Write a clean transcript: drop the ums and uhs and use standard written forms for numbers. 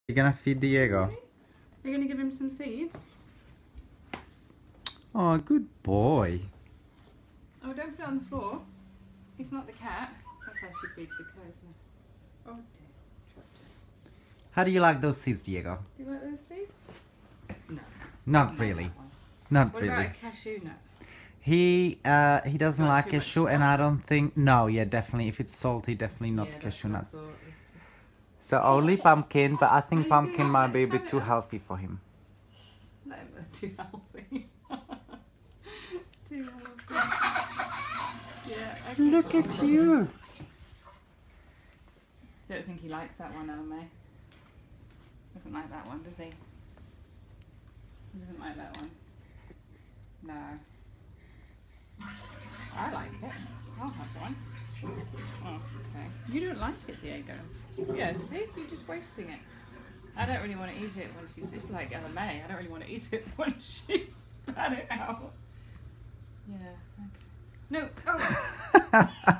You're gonna feed Diego? You're gonna give him some seeds? Oh, good boy. Oh, don't put it on the floor. He's not the cat. That's how she feeds the cat, isn't it? Oh dear. How do you like those seeds, Diego? Do you like those seeds? No. Not really. Not What really. about a cashew nut? He doesn't Got like too much cashew, and I salt. don't think. No, yeah, definitely. If it's salty, definitely not Yeah, cashew that's nuts. what I thought. So only pumpkin, but I think No, you pumpkin can might be a have bit it too as- healthy for him. No, but too healthy. Too healthy. Yeah. Okay. Look at you. Don't think he likes that one, Elme. Doesn't like that one, does he? He doesn't like that one. No. I like it. I'll have one. Oh, okay. You don't like it, Diego. Yeah, see? You're just wasting it. I don't really want to eat it when she's... It's like LMA. I don't really want to eat it when she's spat it out. Yeah, okay. No! Oh!